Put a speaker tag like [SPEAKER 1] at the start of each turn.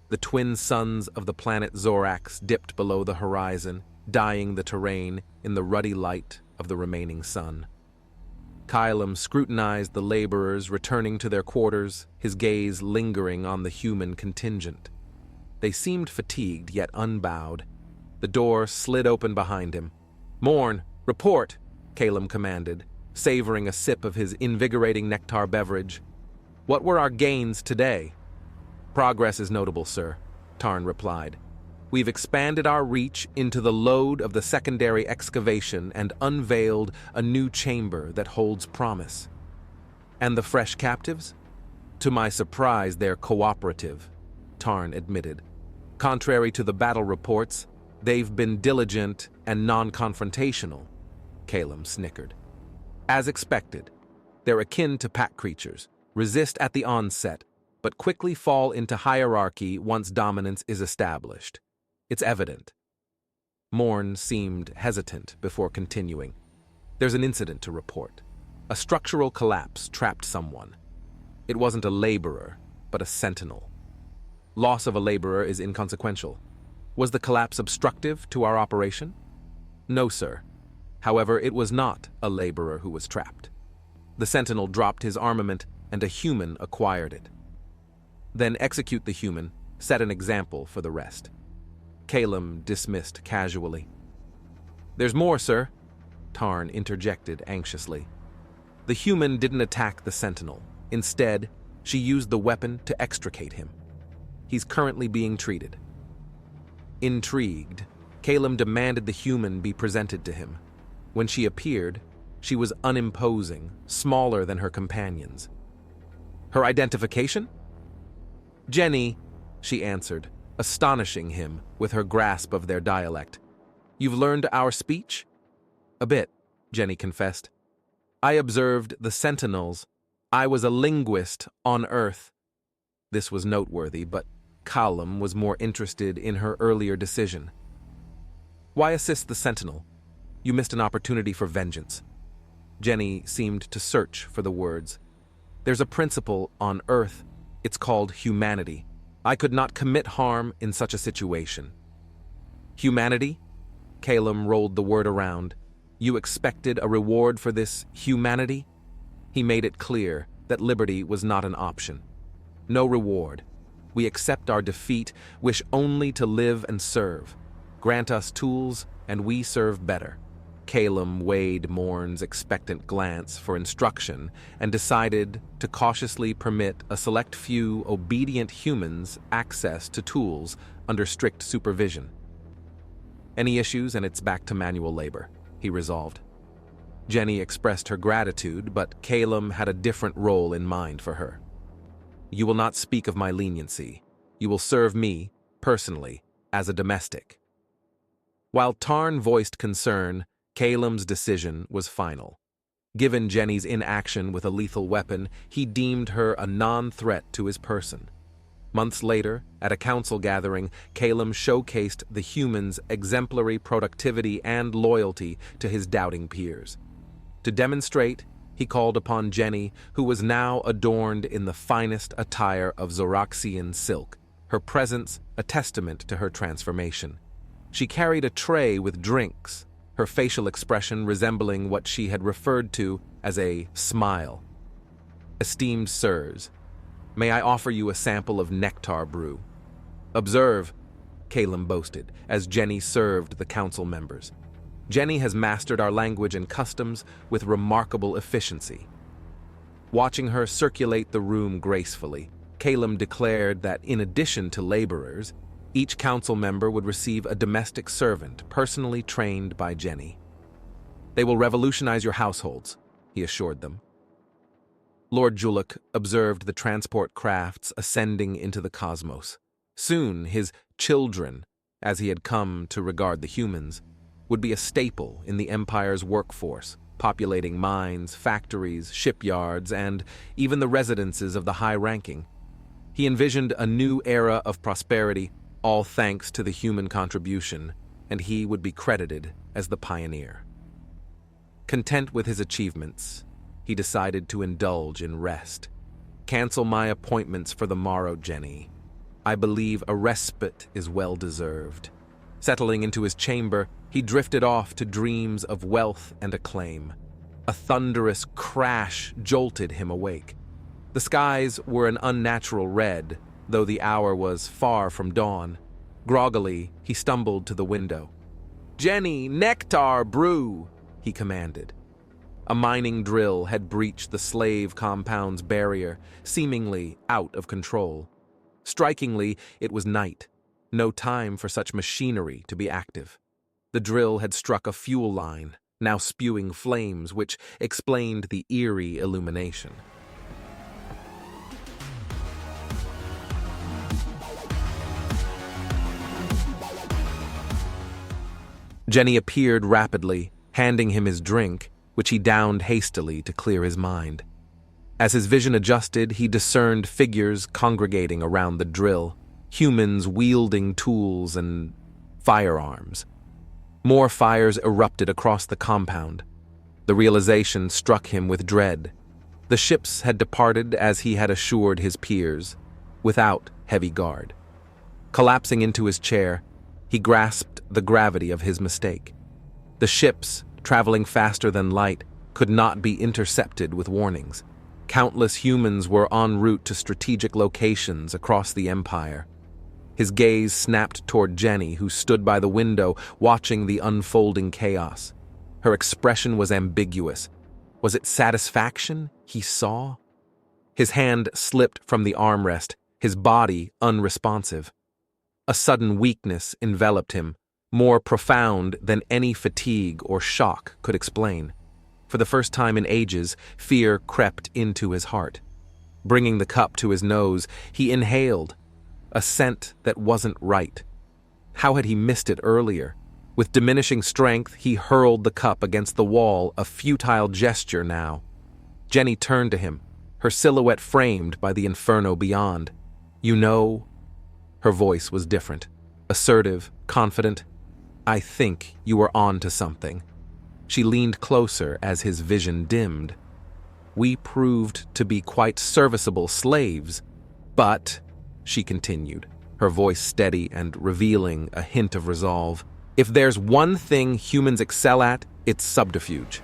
[SPEAKER 1] The twin suns of the planet Zorax dipped below the horizon, dyeing the terrain in the ruddy light of the remaining sun. Kayom scrutinized the laborers returning to their quarters, his gaze lingering on the human contingent. They seemed fatigued yet unbowed. The door slid open behind him. "Morn, report," Kayom commanded, savoring a sip of his invigorating nectar beverage. "What were our gains today?" "Progress is notable, sir," Tarn replied. "We've expanded our reach into the lode of the secondary excavation and unveiled a new chamber that holds promise." "And the fresh captives?" "To my surprise, they're cooperative," Tarn admitted. "Contrary to the battle reports, they've been diligent and non-confrontational," Kayom snickered. "As expected, they're akin to pack creatures, resist at the onset, but quickly fall into hierarchy once dominance is established. It's evident." Morn seemed hesitant before continuing. "There's an incident to report. A structural collapse trapped someone. It wasn't a laborer, but a sentinel. Loss of a laborer is inconsequential. Was the collapse obstructive to our operation?" "No, sir. However, it was not a laborer who was trapped. The sentinel dropped his armament and a human acquired it." "Then execute the human, set an example for the rest," Kayom dismissed casually. "There's more, sir," Tarn interjected anxiously. "The human didn't attack the sentinel. Instead, she used the weapon to extricate him. He's currently being treated." Intrigued, Kayom demanded the human be presented to him. When she appeared, she was unimposing, smaller than her companions. "Her identification?" "Jenny," she answered, astonishing him with her grasp of their dialect. "You've learned our speech?" "A bit," Jenny confessed. "I observed the sentinels. I was a linguist on Earth." This was noteworthy, but Kayom was more interested in her earlier decision. "Why assist the sentinel? You missed an opportunity for vengeance." Jenny seemed to search for the words. "There's a principle on Earth. It's called humanity. I could not commit harm in such a situation." "Humanity?" Kayom rolled the word around. "You expected a reward for this humanity?" He made it clear that liberty was not an option. "No reward. We accept our defeat, wish only to live and serve. Grant us tools, and we serve better." Kayom weighed Morn's expectant glance for instruction and decided to cautiously permit a select few obedient humans access to tools under strict supervision. "Any issues and it's back to manual labor," he resolved. Jenny expressed her gratitude, but Kayom had a different role in mind for her. "You will not speak of my leniency. You will serve me, personally, as a domestic." While Tarn voiced concern, Kayom's decision was final. Given Jenny's inaction with a lethal weapon, he deemed her a non-threat to his person. Months later, at a council gathering, Kayom showcased the human's exemplary productivity and loyalty to his doubting peers. To demonstrate, he called upon Jenny, who was now adorned in the finest attire of Zoraxian silk, her presence a testament to her transformation. She carried a tray with drinks, her facial expression resembling what she had referred to as a smile. "Esteemed sirs, may I offer you a sample of nectar brew?" "Observe," Kayom boasted, as Jenny served the council members. "Jenny has mastered our language and customs with remarkable efficiency." Watching her circulate the room gracefully, Kayom declared that in addition to laborers, each council member would receive a domestic servant personally trained by Jenny. "They will revolutionize your households," he assured them. Lord Juluk observed the transport crafts ascending into the cosmos. Soon his children, as he had come to regard the humans, would be a staple in the Empire's workforce, populating mines, factories, shipyards, and even the residences of the high-ranking. He envisioned a new era of prosperity, all thanks to the human contribution, and he would be credited as the pioneer. Content with his achievements, he decided to indulge in rest. "Cancel my appointments for the morrow, Jenny. I believe a respite is well-deserved. Settling into his chamber, he drifted off to dreams of wealth and acclaim. A thunderous crash jolted him awake. The skies were an unnatural red, though the hour was far from dawn. Groggily, he stumbled to the window. "Jenny, nectar brew!" he commanded. A mining drill had breached the slave compound's barrier, seemingly out of control. Strikingly, it was night. No time for such machinery to be active. The drill had struck a fuel line, now spewing flames, which explained the eerie illumination. Jenny appeared rapidly, handing him his drink, which he downed hastily to clear his mind. As his vision adjusted, he discerned figures congregating around the drill, humans wielding tools and firearms. More fires erupted across the compound. The realization struck him with dread. The ships had departed as he had assured his peers, without heavy guard. Collapsing into his chair, he grasped the gravity of his mistake. The ships, traveling faster than light, could not be intercepted with warnings. Countless humans were en route to strategic locations across the Empire. His gaze snapped toward Jenny, who stood by the window watching the unfolding chaos. Her expression was ambiguous. Was it satisfaction he saw? His hand slipped from the armrest, his body unresponsive. A sudden weakness enveloped him, more profound than any fatigue or shock could explain. For the first time in ages, fear crept into his heart. Bringing the cup to his nose, he inhaled, a scent that wasn't right. How had he missed it earlier? With diminishing strength, he hurled the cup against the wall, a futile gesture now. Jenny turned to him, her silhouette framed by the inferno beyond. "You know?" Her voice was different, assertive, confident. "I think you were on to something." She leaned closer as his vision dimmed. "We proved to be quite serviceable slaves, but," she continued, her voice steady and revealing a hint of resolve, "if there's one thing humans excel at, it's subterfuge.